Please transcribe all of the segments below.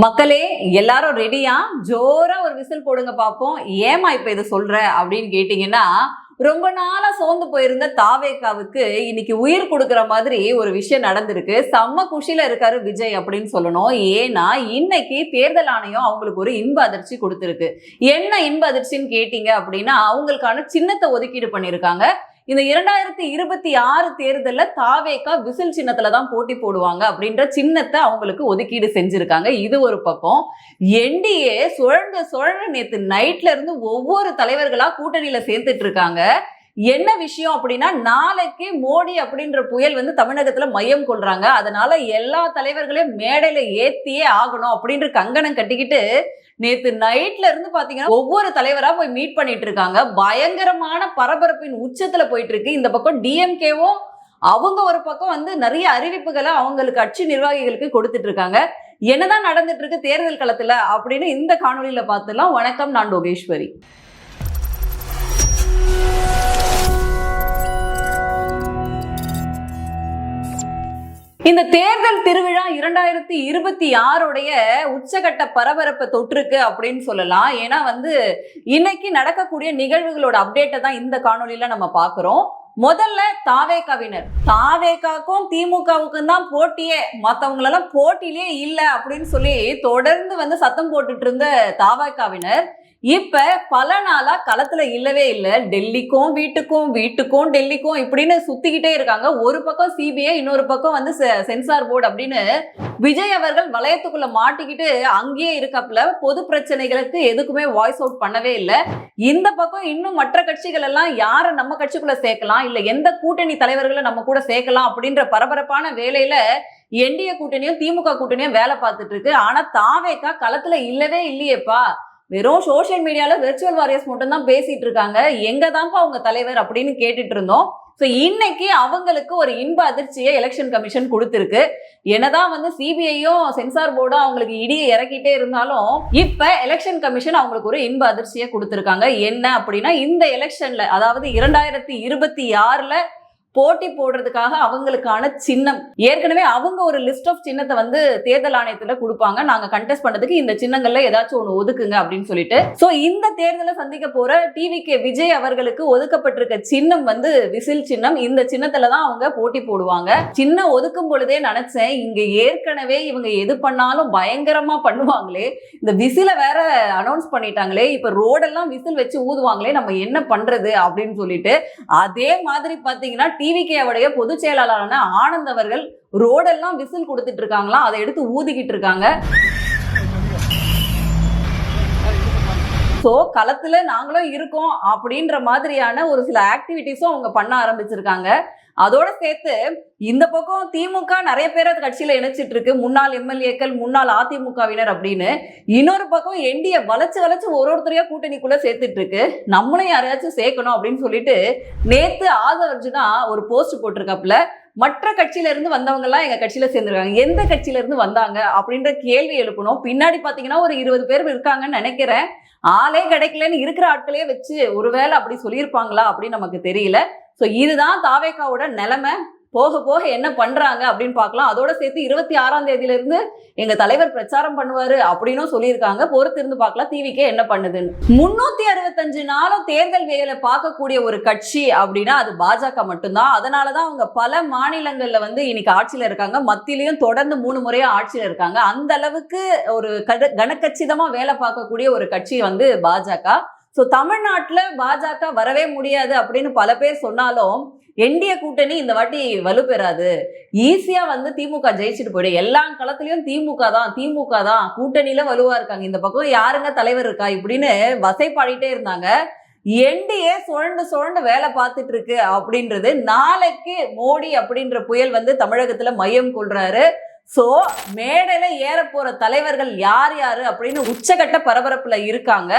மக்களே எல்லாரும் ரெடியா ஜோரா ஒரு விசில் போடுங்க பாப்போம். ஏமா இப்ப இதை சொல்ற அப்படின்னு கேட்டீங்கன்னா, ரொம்ப நாளா சோர்ந்து போயிருந்த தாவேகாவுக்கு இன்னைக்கு உயிர் கொடுக்கிற மாதிரி ஒரு விஷயம் நடந்திருக்கு. செம்ம குஷியில இருக்காரு விஜய் அப்படின்னு சொல்லணும். ஏன்னா இன்னைக்கு தேர்தல் ஆணையம் அவங்களுக்கு ஒரு இன்ப அதிர்ச்சி கொடுத்திருக்கு. என்ன இன்ப அதிர்ச்சின்னு கேட்டீங்க அப்படின்னா, அவங்களுக்கான சின்னத்தை ஒதுக்கீடு பண்ணியிருக்காங்க. இந்த 2026 தேர்தல்ல தாவேகா விசில் சின்னத்துல தான் போட்டி போடுவாங்க அப்படின்ற சின்னத்தை அவங்களுக்கு ஒதுக்கீடு செஞ்சிருக்காங்க. இது ஒரு பக்கம். என்டிஏ சுழண்டு நேத்து நைட்ல இருந்து ஒவ்வொரு தலைவர்களா கூட்டணியில சேர்த்துட்டு இருக்காங்க. என்ன விஷயம் அப்படின்னா, நாளைக்கு மோடி அப்படின்ற புயல் வந்து தமிழகத்துல மையம் கொள்றாங்க. அதனால எல்லா தலைவர்களையும் மேடையில ஏத்தியே ஆகணும் அப்படின்ற கங்கணம் கட்டிக்கிட்டு நேத்து நைட்ல இருந்து பாத்தீங்கன்னா ஒவ்வொரு தலைவரா போய் மீட் பண்ணிட்டு இருக்காங்க. பயங்கரமான பரபரப்பின் உச்சத்துல போயிட்டு இருக்கு. இந்த பக்கம் டிஎம்கேவும் அவங்க ஒரு பக்கம் வந்து நிறைய அறிவிப்புகளை அவங்களுக்கு கட்சி நிர்வாகிகளுக்கு கொடுத்துட்டு இருக்காங்க. என்னதான் நடந்துட்டு இருக்கு தேர்தல் களத்துல அப்படின்னு இந்த காணொலியில பார்த்துலாம். வணக்கம், நான் யோகேஸ்வரி. இந்த தேர்தல் திருவிழா 2026 உச்சகட்ட பரபரப்பை தொற்றுக்கு அப்படின்னு சொல்லலாம். ஏன்னா வந்து இன்னைக்கு நடக்கக்கூடிய நிகழ்வுகளோட அப்டேட்டை தான் இந்த காணொலியில நம்ம பாக்குறோம். முதல்ல தாவேகாவுக்கும் திமுகவுக்கும் தான் போட்டியே, மற்றவங்களெல்லாம் போட்டியிலே இல்லை அப்படின்னு சொல்லி தொடர்ந்து வந்து சத்தம் போட்டுட்டு இருந்த தாவேகாவினர் இப்ப பல நாளா களத்துல இல்லவே இல்லை. டெல்லிக்கும் வீட்டுக்கும் டெல்லிக்கும் இப்படின்னு சுத்திக்கிட்டே இருக்காங்க. ஒரு பக்கம் சிபிஐ, இன்னொரு பக்கம் வந்து சென்சார் போர்டு அப்படின்னு விஜய் அவர்கள் வளையத்துக்குள்ள மாட்டிக்கிட்டு அங்கேயே இருக்காப்புல. பொது பிரச்சனைகளுக்கு எதுக்குமே வாய்ஸ் அவுட் பண்ணவே இல்லை. இந்த பக்கம் இன்னும் மற்ற கட்சிகள் எல்லாம் யாரை நம்ம கட்சிக்குள்ள சேர்க்கலாம், இல்ல எந்த கூட்டணி தலைவர்களை நம்ம கூட சேர்க்கலாம் அப்படின்ற பரபரப்பான வேலையில என்டிஏ கூட்டணியும் திமுக கூட்டணியும் வேலை பார்த்துட்டு இருக்கு. ஆனா தாவேகா களத்துல இல்லவே இல்லையேப்பா. வெறும் சோசியல் மீடியால வெர்ச்சுவல் வாரியர்ஸ் மட்டும் தான் பேசிட்டு இருக்காங்க. எங்கதான்ப்பா அவங்க தலைவர் அப்படின்னு கேட்டுட்டு இருந்தோம். ஸோ இன்னைக்கு அவங்களுக்கு ஒரு இன்ப அதிர்ச்சியை எலெக்ஷன் கமிஷன் கொடுத்துருக்கு. என்னதான் வந்து சிபிஐயும் சென்சார் போர்டும் அவங்களுக்கு இடியை இறக்கிட்டே இருந்தாலும் இப்ப எலெக்ஷன் கமிஷன் அவங்களுக்கு ஒரு இன்ப அதிர்ச்சியை கொடுத்துருக்காங்க. என்ன அப்படின்னா, இந்த எலெக்ஷன்ல அதாவது 2026 போட்டி போடுறதுக்காக அவங்களுக்கான சின்னம் ஏற்கனவே அவங்க ஒரு லிஸ்ட் ஆஃப் சின்னத்தை வந்து தேர்தல் ஆணையத்துல கொடுப்பாங்க. நாங்க கண்டெஸ்ட் பண்றதுக்கு இந்த சின்னங்கள்ல ஏதாச்சும் ஒண்ணு ஒதுக்குங்க அப்படின்னு சொல்லிட்டு. சோ இந்த தேர்தலை சந்திக்க போற டிவிகே விஜய் அவர்களுக்கு ஒதுக்கப்பட்டிருக்க சின்னம் வந்து விசில் சின்னம். இந்த சின்னத்துல தான் அவங்க போட்டி போடுவாங்க. சின்னம் ஒதுக்கும் பொழுதே நினைச்சேன், இங்க ஏற்கனவே இவங்க எது பண்ணாலும் பயங்கரமா பண்ணுவாங்களே, இந்த விசில வேற அனௌன்ஸ் பண்ணிட்டாங்களே, இப்ப ரோடெல்லாம் விசில் வச்சு ஊதுவாங்களே, நம்ம என்ன பண்றது அப்படின்னு சொல்லிட்டு. அதே மாதிரி பாத்தீங்கன்னா டிவிகேவுடைய பொதுச் செயலாளரான ஆனந்த் அவர்கள் ரோடெல்லாம் விசில் கொடுத்துட்டு இருக்காங்களா, அதை எடுத்து ஊதிக்கிட்டு இருக்காங்க. சோ களத்துல நாங்களும் இருக்கோம் அப்படின்ற மாதிரியான ஒரு சில ஆக்டிவிட்டிஸும் அவங்க பண்ண ஆரம்பிச்சிருக்காங்க. அதோட சேர்த்து இந்த பக்கம் திமுக நிறைய பேர் கட்சியில இணைச்சிட்டு இருக்கு. முன்னாள் எம்எல்ஏக்கள், முன்னாள் அதிமுகவினர் அப்படின்னு. இன்னொரு பக்கம் என்டிஏ வளைச்சு ஒருத்தரையா கூட்டணிக்குள்ள சேர்த்துட்டு இருக்கு. நம்மளும் யாரையாச்சும் சேர்க்கணும் அப்படின்னு சொல்லிட்டு நேத்து ஆதவர்ஜுனா ஒரு போஸ்ட் போட்டிருக்காப்புல. மற்ற கட்சியில இருந்து வந்தவங்க எல்லாம் எங்க கட்சியில சேர்ந்திருக்காங்க, எந்த கட்சியில இருந்து வந்தாங்க அப்படின்ற கேள்வி எழுப்பணும். பின்னாடி பாத்தீங்கன்னா ஒரு 20 பேர் இருக்காங்கன்னு நினைக்கிறேன். ஆளே கிடைக்கலன்னு இருக்கிற ஆட்களே வச்சு ஒருவேளை அப்படி சொல்லியிருப்பாங்களா அப்படின்னு நமக்கு தெரியல. ஸோ இதுதான் தாவேகாவோட நிலைமை. போக போக என்ன பண்றாங்க அப்படின்னு பார்க்கலாம். அதோட சேர்த்து 26ஆம் தேதியிலிருந்து எங்க தலைவர் பிரச்சாரம் பண்ணுவாரு அப்படின்னும் சொல்லியிருக்காங்க. பொறுத்து இருந்து பார்க்கலாம் டிவிக்கே என்ன பண்ணுதுன்னு. 365 நாளும் தேர்தல் வேலை பார்க்கக்கூடிய ஒரு கட்சி அப்படின்னா அது பாஜக மட்டும்தான். அதனாலதான் அவங்க பல மாநிலங்கள்ல வந்து இன்னைக்கு ஆட்சியில இருக்காங்க. மத்தியிலையும் தொடர்ந்து 3 முறையா ஆட்சியில இருக்காங்க. அந்த அளவுக்கு ஒரு கனக்கச்சிதமா வேலை பார்க்கக்கூடிய ஒரு கட்சி வந்து பாஜக. ஸோ தமிழ்நாட்டில் பாஜக வரவே முடியாது அப்படின்னு பல பேர் சொன்னாலும் என்டிஏ கூட்டணி இந்த வாட்டி வலுப்பெறாது. ஈஸியா வந்து திமுக ஜெயிச்சுட்டு போயிடும். எல்லா களத்திலையும் திமுக தான் கூட்டணியில வலுவா இருக்காங்க. இந்த பக்கம் யாருங்க தலைவர் இருக்கா இப்படின்னு வசைப்பாடிட்டே இருந்தாங்க. என்டிஏ சுழண்டு வேலை பார்த்துட்டு இருக்கு அப்படின்றது. நாளைக்கு மோடி அப்படின்ற புயல் வந்து தமிழகத்துல மையம் கொள்றாரு. சோ மேடையில ஏற போற தலைவர்கள் யார் அப்படின்னு உச்சகட்ட பரபரப்புல இருக்காங்க.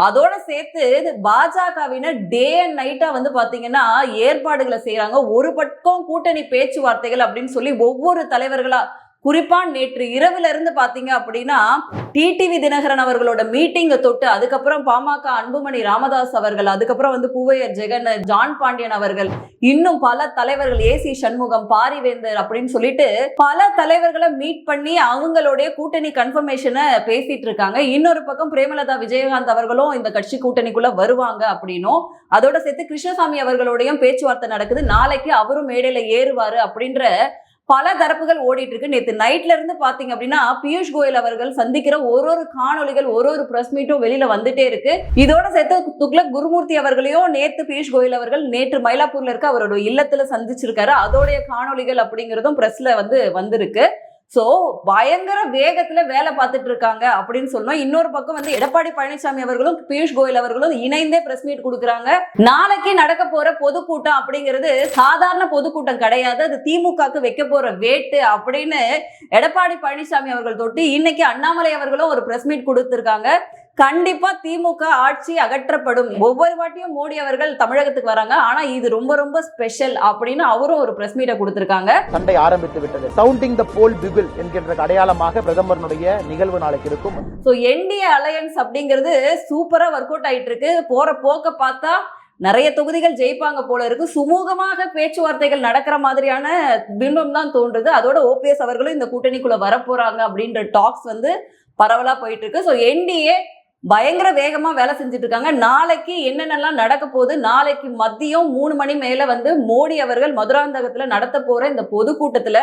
அதோட சேர்த்து பாஜகவினர் டே அண்ட் நைட்டா வந்து பாத்தீங்கன்னா ஏற்பாடுகளை செய்யறாங்க. ஒரு பக்கம் கூட்டணி பேச்சுவார்த்தைகள் அப்படின்னு சொல்லி ஒவ்வொரு தலைவர்களா குறிப்பா நேற்று இரவுல இருந்து பாத்தீங்க அப்படின்னா டிடிவி தினகரன் அவர்களோட மீட்டிங்கை தொட்டு, அதுக்கப்புறம் பாமக அன்புமணி ராமதாஸ் அவர்கள், அதுக்கப்புறம் வந்து பூவையர் ஜெகன், ஜான் பாண்டியன் அவர்கள், இன்னும் பல தலைவர்கள், ஏசி சண்முகம், பாரிவேந்தர் அப்படின்னு சொல்லிட்டு பல தலைவர்களை மீட் பண்ணி அவங்களுடைய கூட்டணி கன்ஃபர்மேஷனை பேசிட்டு இருக்காங்க. இன்னொரு பக்கம் பிரேமலதா விஜயகாந்த் அவர்களும் இந்த கட்சி கூட்டணிக்குள்ள வருவாங்க அப்படின்னும், அதோட சேர்த்து கிருஷ்ணசாமி அவர்களோடையும் பேச்சுவார்த்தை நடக்குது. நாளைக்கு அவரும் மேடையில ஏறுவாரு அப்படின்ற பல தரப்புகள் ஓடிட்டு இருக்கு. நேற்று நைட்ல இருந்து பாத்தீங்க அப்படின்னா பியூஷ் கோயல் அவர்கள் சந்திக்கிற ஒரு காணொலிகள், ஒரு பிரஸ் மீட்டும் வெளியில வந்துட்டே இருக்கு. இதோட சேர்த்து துக்ளக் குருமூர்த்தி அவர்களையும் நேற்று பியூஷ் கோயல் அவர்கள் நேற்று மயிலாப்பூர்ல இருக்க அவரோட இல்லத்துல சந்திச்சிருக்காரு. அதோடைய காணொலிகள் அப்படிங்கிறதும் பிரஸ்ல வந்திருக்கு. சோ பயங்கர வேகத்துல வேலை பார்த்துட்டு இருக்காங்க அப்படின்னு சொல்லணும். இன்னொரு பக்கம் வந்து எடப்பாடி பழனிசாமி அவர்களும் பியூஷ் கோயல் அவர்களும் இணைந்தே பிரஸ் மீட் கொடுக்குறாங்க. நாளைக்கு நடக்க போற பொதுக்கூட்டம் அப்படிங்கிறது சாதாரண பொதுக்கூட்டம் கிடையாது, அது திமுகக்கு வைக்க போற வேட்டு அப்படின்னு எடப்பாடி பழனிசாமி அவர்கள் தொட்டு இன்னைக்கு அண்ணாமலை அவர்களும் ஒரு பிரஸ் மீட் கொடுத்திருக்காங்க. கண்டிப்பா திமுக ஆட்சி அகற்றப்படும். ஒவ்வொரு வாட்டியும் மோடி அவர்கள் தமிழகத்துக்கு வராங்க, ஆனா இது ரொம்ப ஸ்பெஷல் அப்படின்னு அவரும் ஒரு பிரஸ் மீட்டை கொடுத்திருக்காங்க. சண்டை ஆரம்பித்து விட்டது. சவுண்டிங் தி போல் பிகில் என்கின்ற அடையாளமாக பிரதமருடைய நிகழ்வு நாளைக்கு இருக்கும். சோ என்டிஏ அலையன்ஸ் அப்படிங்கிறது சூப்பரா ஒர்க் அவுட் ஆயிட்டு இருக்கு. போற போக்க பார்த்தா நிறைய தொகுதிகள் ஜெயிப்பாங்க போல இருக்கு. சுமூகமாக பேச்சுவார்த்தைகள் நடக்கிற மாதிரியான பிம்பம் தான் தோன்றுது. அதோட ஓபிஎஸ் அவர்களும் இந்த கூட்டணிக்குள்ள வரப்போறாங்க அப்படின்ற டாக்ஸ் வந்து பரவலா போயிட்டு இருக்கு. சோ என்டிஏ பயங்கர வேகமா வேலை செஞ்சுட்டு இருக்காங்க. நாளைக்கு என்னென்னலாம் நடக்க போகுது, நாளைக்கு மதியம் 3 மணி மேல வந்து மோடி அவர்கள் மதுராந்தகத்துல நடத்த போற இந்த பொதுக்கூட்டத்துல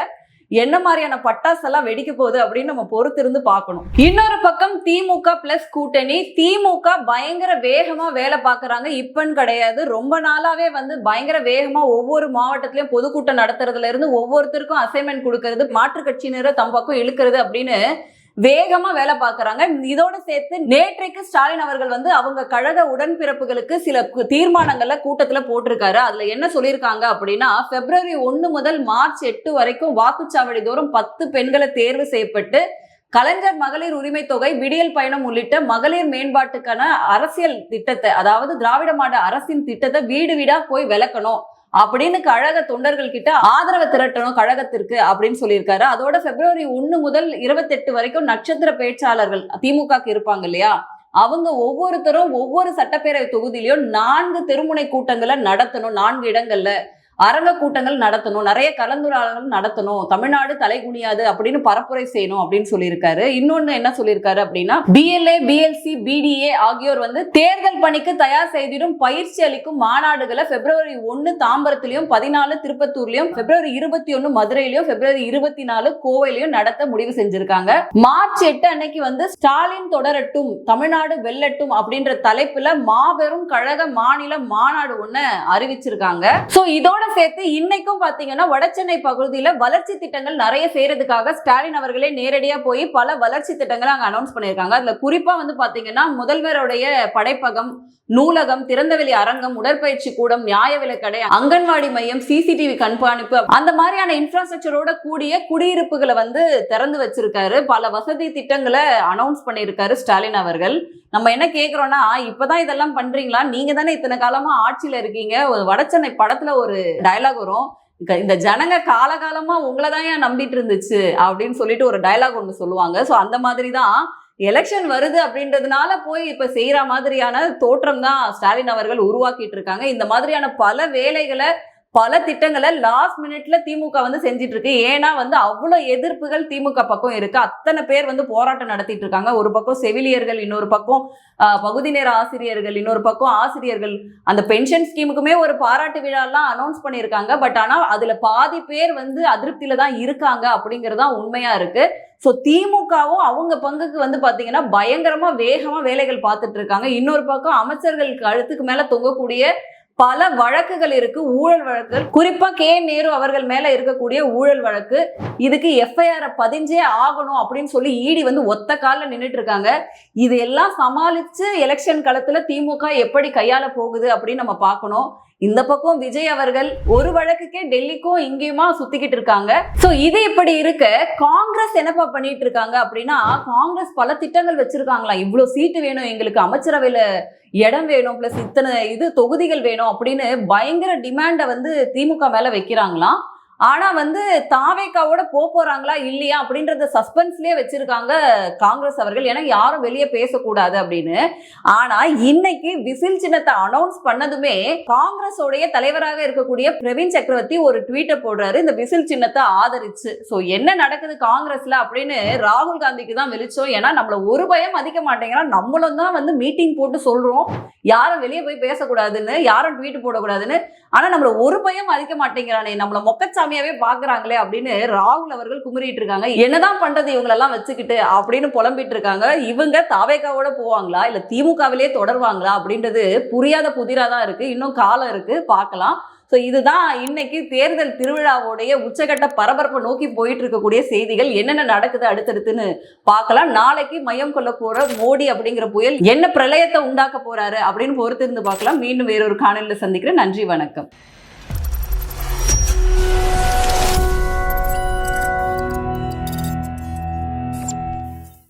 என்ன மாதிரியான பட்டாசெல்லாம் வெடிக்க போகுது அப்படின்னு நம்ம பொறுத்திருந்து பார்க்கணும். இன்னொரு பக்கம் திமுக பிளஸ் கூட்டணி, திமுக பயங்கர வேகமா வேலை பார்க்கறாங்க. இப்பன்னு கிடையாது, ரொம்ப நாளாவே வந்து பயங்கர வேகமா ஒவ்வொரு மாவட்டத்திலயும் பொதுக்கூட்டம் நடத்துறதுல இருந்து ஒவ்வொருத்தருக்கும் அசைன்மெண்ட் கொடுக்கறது, மாற்று கட்சியினரை தம் பக்கம் இழுக்கிறது அப்படின்னு வேகமா வேலை பார்க்கறாங்க. இதோட சேர்த்து நேற்றைக்கு ஸ்டாலின் அவர்கள் வந்து அவங்க கழக உடன்பிறப்புகளுக்கு சில தீர்மானங்கள்ல கூட்டத்துல போட்டிருக்காரு. அதுல என்ன சொல்லியிருக்காங்க அப்படின்னா, February 1 முதல் March 8 வரைக்கும் வாக்குச்சாவடி தோறும் 10 பெண்களை தேர்வு செய்யப்பட்டு கலைஞர் மகளிர் உரிமை தொகை, விடியல் பயணம் உள்ளிட்ட மகளிர் மேம்பாட்டுக்கான அரசியல் திட்டத்தை, அதாவது திராவிட மாடல் அரசின் திட்டத்தை வீடு வீடா போய் விளக்கணும் அப்படின்னு கழக தொண்டர்கள் கிட்ட ஆதரவு திரட்டணும் கழகத்திற்கு அப்படின்னு சொல்லியிருக்காரு. அதோட February 1 முதல் 28 வரைக்கும் நட்சத்திர பேச்சாளர்கள் திமுக இருப்பாங்க இல்லையா, அவங்க ஒவ்வொருத்தரும் ஒவ்வொரு சட்டப்பேரவை தொகுதியிலையும் 4 தெருமுனை கூட்டங்களை நடத்தணும், 4 இடங்கள்ல அரங்க கூட்டங்கள் நடத்தணும், நிறைய கலந்துரையாடல்கள் நடத்தணும், தமிழ்நாடு தலைகுனியாது அப்படின்னு பரப்புரை செய்யணும் அப்படின்னு சொல்லியிருக்காரு. இன்னொன்னு என்ன சொல்லியிருக்காரு அப்படின்னா, பிஎல்ஏ, பிஎல்சி, பிடிஏ ஆகியோர் வந்து தேர்தல் பணிக்கு தயார் செய்திடும் பயிற்சி அளிக்கும் மாநாடுகளை February 1 தாம்பரத்திலையும், 14 திருப்பத்தூர்லயும், February 21 மதுரையிலையும், February 24 கோவையிலையும் நடத்த முடிவு செஞ்சிருக்காங்க. March 8 அன்னைக்கு வந்து ஸ்டாலின் தொடரட்டும், தமிழ்நாடு வெல்லட்டும் அப்படின்ற தலைப்புல மாபெரும் கழக மாநில மாநாடு ஒண்ணு அறிவிச்சிருக்காங்க. சோ இதோட சேர்த்து இன்னைக்கும் பாத்தீங்கன்னா வடசென்னை பகுதியில வளர்ச்சி திட்டங்கள் நிறைய செய்யறதுக்காக ஸ்டாலின் அவர்களே நேரடியா போய் பல வளர்ச்சி திட்டங்களை அங்க அனௌன்ஸ் பண்ணியிருக்காங்க. அதுல குறிப்பா வந்து பாத்தீங்கன்னா முதல்வருடைய படைப்பகம், நூலகம், திறந்தவெளி அரங்கம், உடற்பயிற்சி கூடம், நியாய விலைக்கடை, அங்கன்வாடி மையம், சிசிடிவி கண்காணிப்பு, அந்த மாதிரியான இன்ஃப்ராஸ்ட்ரக்சரோட கூடிய குடியிருப்புகளை வந்து திறந்து வச்சிருக்காரு. பல வசதி திட்டங்களை அனௌன்ஸ் பண்ணியிருக்காரு ஸ்டாலின் அவர்கள். நம்ம என்ன கேக்குறோம்னா, இப்பதான் இதெல்லாம் பண்றீங்களா, நீங்க தானே இத்தனை காலமா ஆட்சியில இருக்கீங்க. வடசென்னை படத்துல ஒரு டயலாக் வரும், இந்த ஜனங்க காலகாலமா உங்களை தான் ஏன் நம்பிட்டு இருந்துச்சு அப்படின்னு சொல்லிட்டு ஒரு டயலாக் ஒண்ணு சொல்லுவாங்க. சோ அந்த மாதிரி தான் எலெக்ஷன் வருது அப்படின்றதுனால போய் இப்ப செய்யற மாதிரியான தோற்றம் தான் ஸ்டாலின் அவர்கள் உருவாக்கிட்டு இருக்காங்க. இந்த மாதிரியான பல வேலைகளை, பல திட்டங்களை லாஸ்ட் மினிட்ல திமுக வந்து செஞ்சிட்டு இருக்கு. ஏன்னா வந்து அவ்வளவு எதிர்ப்புகள் திமுக பக்கம் இருக்கு. அத்தனை பேர் வந்து போராட்டம் நடத்திட்டு இருக்காங்க. ஒரு பக்கம் செவிலியர்கள், இன்னொரு பக்கம் பகுதி நேர ஆசிரியர்கள், இன்னொரு பக்கம் ஆசிரியர்கள். அந்த பென்ஷன் ஸ்கீமுக்குமே ஒரு பாராட்டு விழாலாம் அனௌன்ஸ் பண்ணியிருக்காங்க. பட் ஆனா அதுல பாதி பேர் வந்து அதிருப்தியில தான் இருக்காங்க அப்படிங்கறதா உண்மையா இருக்கு. சோ திமுகவும் அவங்க பங்குக்கு வந்து பாத்தீங்கன்னா பயங்கரமா வேகமா வேலைகள் பார்த்துட்டு இருக்காங்க. இன்னொரு பக்கம் அமைச்சர்களுக்கு கழுத்துக்கு மேல தொங்கக்கூடிய பல வழக்குகள் இருக்கு, ஊழல் வழக்குகள். குறிப்பா நேரு அவர்கள் மேல இருக்கக்கூடிய ஊழல் வழக்கு, இதுக்கு எஃப்ஐஆர் பதிஞ்சே ஆகணும் அப்படின்னு சொல்லி ஈடி வந்து ஒத்த காலில் நின்றுட்டு இருக்காங்க. இது எல்லாம் சமாளிச்சு எலெக்ஷன் களத்துல திமுக எப்படி கையாள போகுது அப்படின்னு நம்ம பார்க்கணும். இந்த பக்கம் விஜய் அவர்கள் ஒரு வழக்குக்கே டெல்லிக்கும் இங்கேயுமா சுத்திக்கிட்டு இருக்காங்க. சோ இது இப்படி இருக்க காங்கிரஸ் என்னப்பா பண்ணிட்டு இருக்காங்க அப்படின்னா, காங்கிரஸ் பல திட்டங்கள் வச்சிருக்காங்களாம். இவ்வளவு சீட்டு வேணும் எங்களுக்கு, அமைச்சரவையில இடம் வேணும், பிளஸ் இத்தனை தொகுதிகள் வேணும் அப்படின்னு பயங்கர டிமாண்ட வந்து திமுக மேல வைக்கிறாங்களாம். ஆனா வந்து தாவேக்காவோட போறாங்களா இல்லையா அப்படின்றத சஸ்பென்ஸ்லயே வச்சிருக்காங்க காங்கிரஸ் அவர்கள். ஏன்னா யாரும் வெளியே பேசக்கூடாது அப்படின்னு. ஆனா இன்னைக்கு விசில் சின்னத்தை அனௌன்ஸ் பண்ணதுமே காங்கிரஸோடைய தலைவராக இருக்கக்கூடிய பிரவீன் சக்கரவர்த்தி ஒரு ட்வீட்டை போடுறாரு இந்த விசில் சின்னத்தை ஆதரிச்சு. சோ என்ன நடக்குது காங்கிரஸ்ல அப்படின்னு ராகுல் காந்திக்கு தான் வெளிச்சம். ஏன்னா நம்மள ஒரு பயம் மதிக்க மாட்டேங்கிறான், நம்மளும் தான் வந்து மீட்டிங் போட்டு சொல்றோம் யாரும் வெளியே போய் பேசக்கூடாதுன்னு, யாரும் ட்வீட் போடக்கூடாதுன்னு. ஆனா நம்மள ஒரு பயம் மதிக்க மாட்டேங்கிறானே, நம்மள மொக்கச்சாமியாவே பாக்குறாங்களே அப்படின்னு ராகுல் அவர்கள் குமுறிட்டு இருக்காங்க. என்னதான் பண்றது இவங்களெல்லாம் வச்சுக்கிட்டு அப்படின்னு புலம்பிட்டு இருக்காங்க. இவங்க தாவேக்காவோட போவாங்களா இல்ல திமுகவிலே தொடர்வாங்களா அப்படின்றது புரியாத புதிரா தான் இருக்கு. இன்னும் காலம் இருக்கு, பார்க்கலாம். ஸோ இதுதான் இன்னைக்கு தேர்தல் திருவிழாவோடைய உச்சகட்ட பரபரப்பை நோக்கி போயிட்டு இருக்கக்கூடிய செய்திகள். என்னென்ன நடக்குது அடுத்தடுத்துன்னு பார்க்கலாம். நாளைக்கு மையம் கொள்ள போற மோடி அப்படிங்கிற புயல் என்ன பிரளயத்தை உண்டாக்க போறாரு அப்படின்னு பொறுத்திருந்து பார்க்கலாம். மீண்டும் வேறொரு காணொலியில் சந்திக்கிறேன். நன்றி, வணக்கம்.